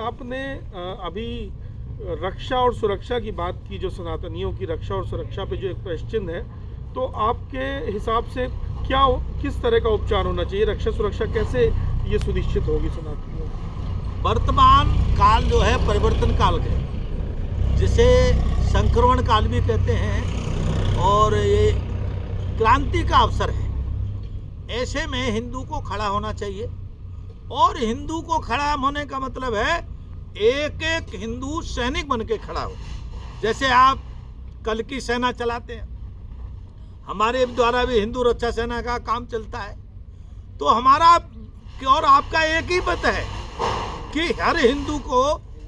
आपने अभी रक्षा और सुरक्षा की बात की, जो सनातनियों की रक्षा और सुरक्षा पे जो एक क्वेश्चन है, तो आपके हिसाब से क्या किस तरह का उपचार होना चाहिए? रक्षा सुरक्षा कैसे ये सुनिश्चित होगी सनातनियों की? वर्तमान काल जो है परिवर्तन काल है, जिसे संक्रमण काल भी कहते हैं, और ये क्रांति का अवसर है। ऐसे में हिंदू को खड़ा होना चाहिए, और हिंदू को खड़ा होने का मतलब है एक एक हिंदू सैनिक बन के खड़ा हो। जैसे आप कल की सेना चलाते हैं, हमारे द्वारा भी हिंदू रक्षा सेना का काम चलता है, तो हमारा और आपका एक ही मत है कि हर हिंदू को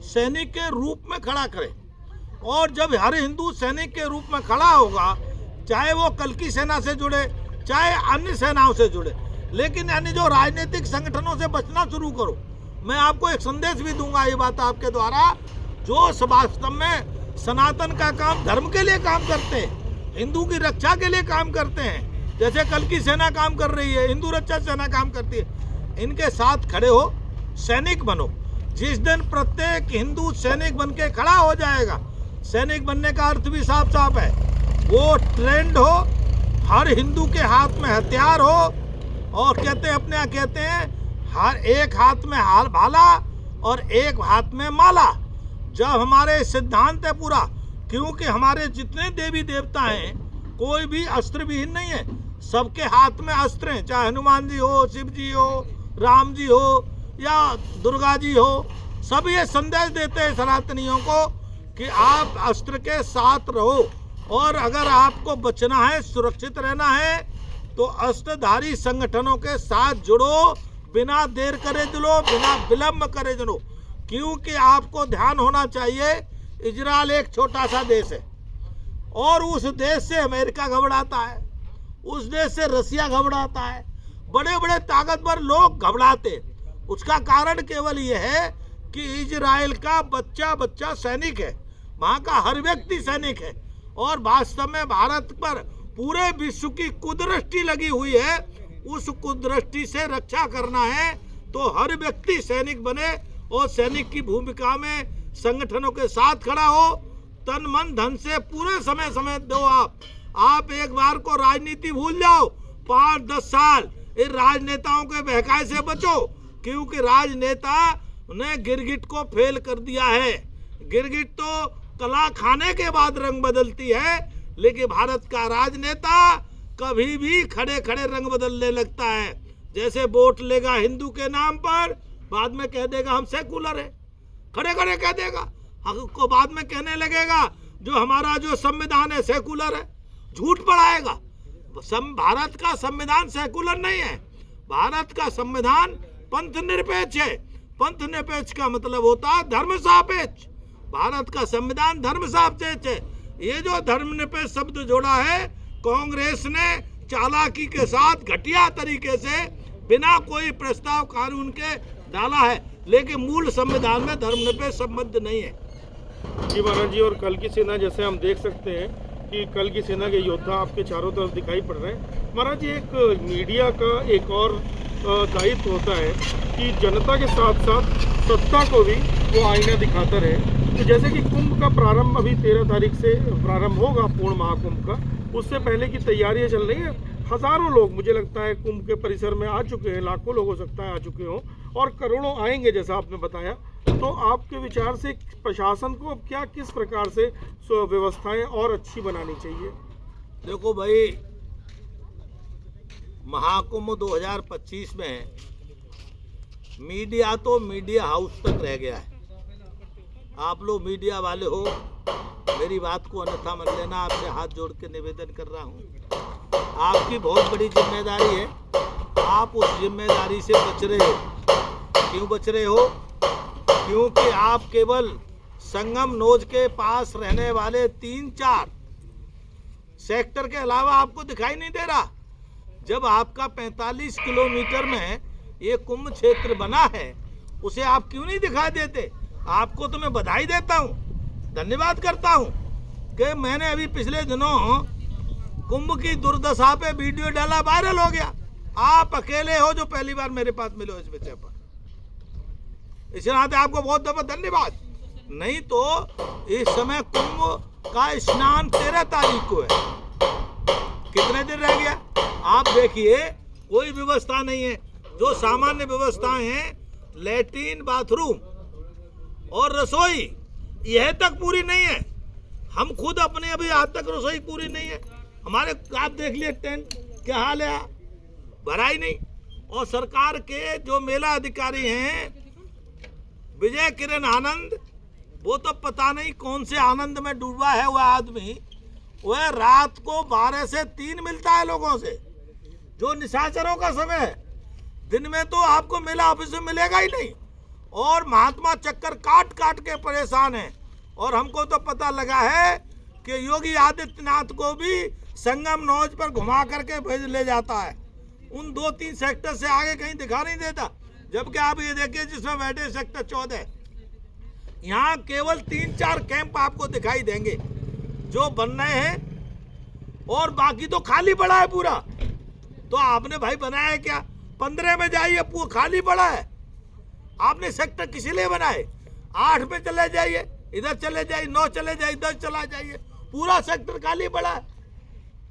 सैनिक के रूप में खड़ा करें। और जब हर हिंदू सैनिक के रूप में खड़ा होगा, चाहे वो कल की सेना से जुड़े, चाहे अन्य सेनाओं से जुड़े, लेकिन अन्य जो राजनीतिक संगठनों से बचना शुरू करो। मैं आपको एक संदेश भी दूंगा ये बात आपके द्वारा, जो वास्तव में सनातन का काम धर्म के लिए काम करते हैं, हिंदू की रक्षा के लिए काम करते हैं, जैसे कल की सेना काम कर रही है, हिंदू रक्षा सेना काम करती है, इनके साथ खड़े हो, सैनिक बनो। जिस दिन प्रत्येक हिंदू सैनिक बन के खड़ा हो जाएगा, सैनिक बनने का अर्थ भी साफ साफ है, वो ट्रेंड हो, हर हिंदू के हाथ में हथियार हो, और कहते हैं हर एक हाथ में हार भाला और एक हाथ में माला। जब हमारे सिद्धांत है पूरा, क्योंकि हमारे जितने देवी देवता हैं कोई भी अस्त्र विहीन नहीं है, सबके हाथ में अस्त्र हैं, चाहे हनुमान जी हो, शिव जी हो, राम जी हो या दुर्गा जी हो। सब ये संदेश देते हैं सनातनियों को कि आप अस्त्र के साथ रहो, और अगर आपको बचना है, सुरक्षित रहना है, तो अस्त्रधारी संगठनों के साथ जुड़ो, बिना देर करे जुड़ो, बिना विलंब करे जुड़ो। क्योंकि आपको ध्यान होना चाहिए, इजराइल एक छोटा सा देश है, और उस देश से अमेरिका घबराता है, उस देश से रसिया घबराता है, बड़े बड़े ताकतवर लोग घबराते। उसका कारण केवल ये है कि इजराइल का बच्चा बच्चा सैनिक है, वहाँ का हर व्यक्ति सैनिक है, और वास्तव में भारत पर पूरे विश्व की कुदृष्टि लगी हुई है। उस कुदृष्टि से रक्षा करना है तो हर व्यक्ति सैनिक बने, और सैनिक की भूमिका में संगठनों के साथ खड़ा हो, तन मन धन से पूरे समय दो। आप एक बार को राजनीति भूल जाओ, 5-10 साल इन राजनेताओं के बहकाए से बचो, क्योंकि राजनेता ने गिरगिट को फेल कर दिया है। गिरगिट तो कला खाने के बाद रंग बदलती है, लेकिन भारत का राजनेता कभी भी खड़े खड़े रंग बदलने लगता है। जैसे वोट लेगा हिंदू के नाम पर, बाद में कह देगा हम सेकुलर है, खड़े खड़े कह देगा, को बाद में कहने लगेगा जो हमारा जो संविधान है सेकुलर है, झूठ बढ़ाएगा। भारत का संविधान सेकुलर नहीं है, भारत का संविधान पंथ निरपेक्ष है। पंथ निरपेक्ष का मतलब होता है धर्म सापेक्ष। भारत का संविधान धर्म सापेक्ष है। ये जो धर्मनिरपेक्ष शब्द जोड़ा है, कांग्रेस ने चालाकी के साथ घटिया तरीके से बिना कोई प्रस्ताव कानून के डाला है, लेकिन मूल संविधान में धर्मनिरपेक्ष संबंध नहीं है। जी महाराज जी, और कल की सेना जैसे हम देख सकते हैं कि कल की सेना के योद्धा आपके चारों तरफ दिखाई पड़ रहे हैं। महाराज जी, एक मीडिया का एक और दायित्व होता है कि जनता के साथ साथ सत्ता को भी वो आईना दिखाता रहे। तो जैसे कि कुंभ का प्रारंभ अभी 13 तारीख से प्रारंभ होगा, पूर्ण महाकुंभ का, उससे पहले की तैयारियां चल रही हैं। हजारों लोग मुझे लगता है कुंभ के परिसर में आ चुके हैं, लाखों लोग हो सकता है आ चुके हों, और करोड़ों आएंगे जैसा आपने बताया। तो आपके विचार से प्रशासन को अब क्या किस प्रकार से व्यवस्थाएं और अच्छी बनानी चाहिए? देखो भाई, महाकुंभ 2025 में मीडिया तो मीडिया हाउस तक रह गया है। आप लोग मीडिया वाले हो, मेरी बात को अन्यथा मत लेना, आपसे हाथ जोड़ के निवेदन कर रहा हूँ। आपकी बहुत बड़ी जिम्मेदारी है, आप उस जिम्मेदारी से बच रहे हो। क्यों बच रहे हो? क्योंकि आप केवल संगम नोज के पास रहने वाले 3-4 सेक्टर के अलावा आपको दिखाई नहीं दे रहा। जब आपका 45 किलोमीटर में ये कुंभ क्षेत्र बना है, उसे आप क्यों नहीं दिखाई देते? आपको तो मैं बधाई देता हूँ, धन्यवाद करता हूँ कि मैंने अभी पिछले दिनों कुंभ की दुर्दशा पे वीडियो डाला, वायरल हो गया। आप अकेले हो जो पहली बार मेरे पास मिले इस विषय पर। इस नाते आपको बहुत बहुत धन्यवाद। नहीं तो इस समय कुंभ का स्नान 13 तारीख को है, कितने दिन रह गया आप देखिए। कोई व्यवस्था नहीं है। जो सामान्य व्यवस्थाएं हैं, लैट्रीन, बाथरूम और रसोई, यह तक पूरी नहीं है। हम खुद अपने अभी आज तक रसोई पूरी नहीं है हमारे। आप देख लिए टेंट क्या हाल है, भरा ही नहीं। और सरकार के जो मेला अधिकारी हैं विजय किरण आनंद, वो तो पता नहीं कौन से आनंद में डूबा है वह आदमी। वह रात को 12 से 3 मिलता है लोगों से, जो निशाचरों का समय है। दिन में तो आपको मेला ऑफिस में मिलेगा ही नहीं। और महात्मा चक्कर काट काट के परेशान है। और हमको तो पता लगा है कि योगी आदित्यनाथ को भी संगम नौज पर घुमा करके भेज ले जाता है। उन 2-3 सेक्टर से आगे कहीं दिखा नहीं देता। जबकि आप ये देखिए जिसमें बैठे सेक्टर 14, यहाँ केवल 3-4 कैंप आपको दिखाई देंगे जो बन रहे हैं, और बाकी तो खाली पड़ा है पूरा। तो आपने भाई बनाया है क्या? 15 में जाइए, पूरा खाली पड़ा है। आपने सेक्टर किसी लिए बनाए? 8 में चले जाइए, इधर चले जाइए, 9 चले जाइए, 10 चला जाइए, पूरा सेक्टर खाली पड़ा है।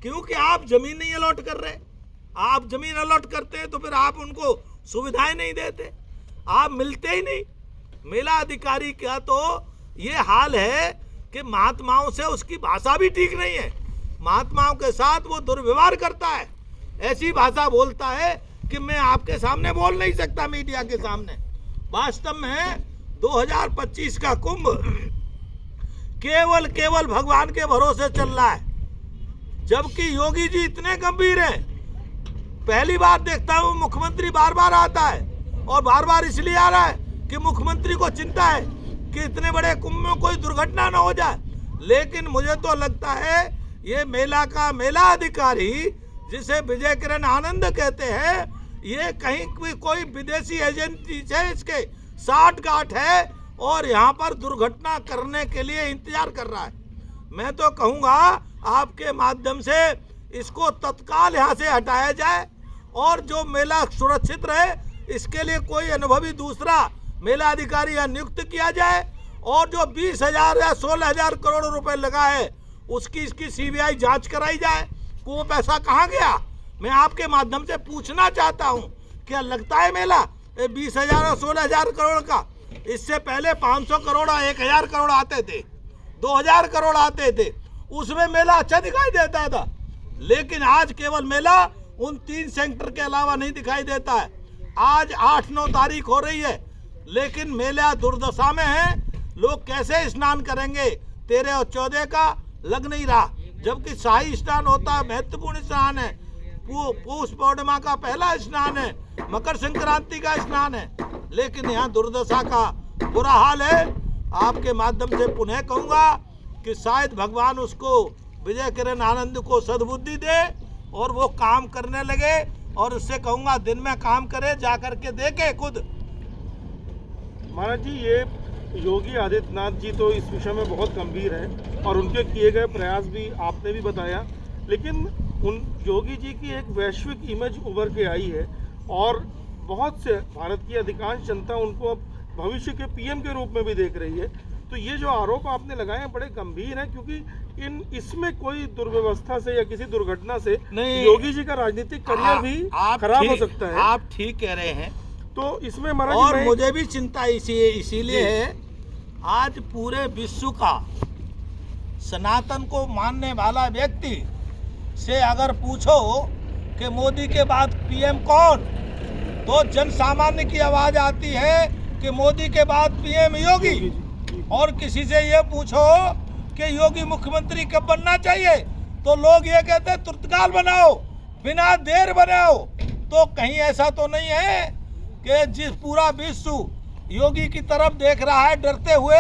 क्योंकि आप जमीन नहीं अलॉट कर रहे। आप जमीन अलॉट करते हैं तो फिर आप उनको सुविधाएं नहीं देते, आप मिलते ही नहीं। मेला अधिकारी का तो ये हाल है कि महात्माओं से उसकी भाषा भी ठीक नहीं है। महात्माओं के साथ वो दुर्व्यवहार करता है, ऐसी भाषा बोलता है कि मैं आपके सामने बोल नहीं सकता, मीडिया के सामने। वास्तव में 2025 का कुंभ केवल भगवान के भरोसे चल रहा है, जबकि योगी जी इतने गंभीर हैं। पहली बार देखता हूँ मुख्यमंत्री बार बार आता है, और बार बार इसलिए आ रहा है कि मुख्यमंत्री को चिंता है कि इतने बड़े कुंभ में कोई दुर्घटना न हो जाए। लेकिन मुझे तो लगता है ये मेला का मेला अधिकारी, जिसे विजय किरण आनंद कहते हैं, ये कहीं भी कोई विदेशी एजेंसी से इसके साठगांठ है और यहाँ पर दुर्घटना करने के लिए इंतजार कर रहा है। मैं तो कहूँगा आपके माध्यम से इसको तत्काल यहाँ से हटाया जाए, और जो मेला सुरक्षित रहे इसके लिए कोई अनुभवी दूसरा मेला अधिकारी यहाँ नियुक्त किया जाए। और जो 20,000 या 16,000 करोड़ रुपए लगा है उसकी इसकी सीबीआई जांच कराई जाए। वो पैसा कहाँ गया? मैं आपके माध्यम से पूछना चाहता हूँ, क्या लगता है मेला 20,000 और 16,000 करोड़ का? इससे पहले 500 करोड़, 1,000 करोड़ आते थे, 2,000 करोड़ आते थे, उसमें मेला अच्छा दिखाई देता था। लेकिन आज केवल मेला उन 3 सेक्टर के अलावा नहीं दिखाई देता है। आज 8-9 तारीख हो रही है, लेकिन मेला दुर्दशा में है। लोग कैसे स्नान करेंगे? 13 और 14 का लग नहीं रहा, जबकि शाही स्नान होता है, महत्वपूर्ण स्नान है। पौष पूर्णिमा का पहला स्नान है, मकर संक्रांति का स्नान है, लेकिन यहाँ दुर्दशा का बुरा हाल है। आपके माध्यम से पुनः कहूँगा कि शायद भगवान उसको, विजय किरण आनंद को सद्बुद्धि दे और वो काम करने लगे। और उससे कहूँगा दिन में काम करे, जा करके देखे खुद। महाराज जी, ये योगी आदित्यनाथ जी तो इस विषय में बहुत गंभीर हैं और उनके किए गए प्रयास भी आपने भी बताया, लेकिन उन योगी जी की एक वैश्विक इमेज उभर के आई है और बहुत से भारत की अधिकांश जनता उनको भविष्य के पीएम के रूप में भी देख रही है। तो ये जो आरोप आपने लगाए हैं बड़े गंभीर हैं, क्योंकि इसमें कोई दुर्व्यवस्था से या किसी दुर्घटना से नहीं, योगी जी का राजनीतिक करियर भी खराब हो सकता है। आप ठीक कह रहे हैं। तो इसमें महाराज, और मुझे भी चिंता इसीलिए है, आज पूरे विश्व का सनातन को मानने वाला व्यक्ति से अगर पूछो कि मोदी के बाद पीएम कौन, तो जन सामान्य की आवाज आती है कि मोदी के बाद पीएम योगी। और किसी से ये पूछो कि योगी मुख्यमंत्री कब बनना चाहिए, तो लोग ये कहते हैं तुर्तकाल बनाओ, बिना देर बनाओ। तो कहीं ऐसा तो नहीं है कि जिस पूरा विश्व योगी की तरफ देख रहा है डरते हुए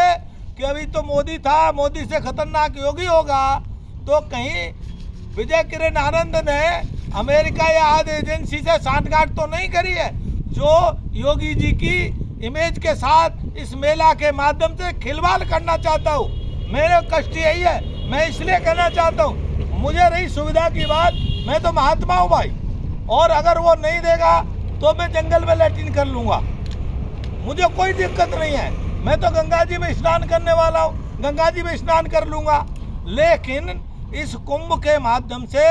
कि अभी तो मोदी था, मोदी से खतरनाक योगी होगा, तो कहीं विजय किरण आनंद ने अमेरिका या आदि एजेंसी से सांठगांठ तो नहीं करी है, जो योगी जी की इमेज के साथ इस मेला के माध्यम से खिलवाड़ करना चाहता हूँ। मेरे कष्ट यही है, मैं इसलिए कहना चाहता हूँ, मुझे रही सुविधा की बात, मैं तो महात्मा हूँ भाई, और अगर वो नहीं देगा तो मैं जंगल में लैट्रिन कर लूँगा। मुझे कोई दिक्कत नहीं है, मैं तो गंगा जी में स्नान करने वाला हूँ, गंगा जी में स्नान कर लूंगा। लेकिन इस कुंभ के माध्यम से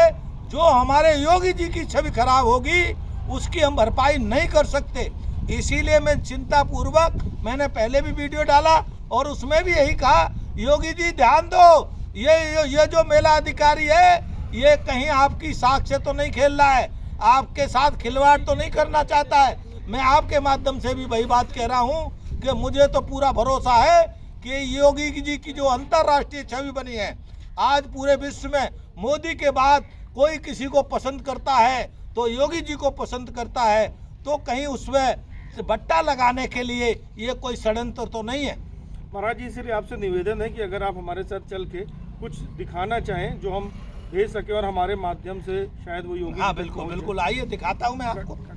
जो हमारे योगी जी की छवि खराब होगी उसकी हम भरपाई नहीं कर सकते। इसीलिए मैं चिंता पूर्वक, मैंने पहले भी वीडियो डाला और उसमें भी यही कहा, योगी जी ध्यान दो, ये जो मेला अधिकारी है ये कहीं आपकी साख से तो नहीं खेल रहा है, आपके साथ खिलवाड़ तो नहीं करना चाहता है। मैं आपके माध्यम से भी वही बात कह रहा हूँ कि मुझे तो पूरा भरोसा है कि योगी जी की जो अंतर्राष्ट्रीय छवि बनी है, आज पूरे विश्व में मोदी के बाद कोई किसी को पसंद करता है तो योगी जी को पसंद करता है, तो कहीं उसमें बट्टा लगाने के लिए ये कोई षड्यंत्र तो नहीं है। महाराज जी, इसलिए आपसे निवेदन है कि अगर आप हमारे साथ चल के कुछ दिखाना चाहें जो हम भेज सके और हमारे माध्यम से शायद वो योगी। हाँ बिल्कुल बिल्कुल, आइए दिखाता हूँ मैं आपको।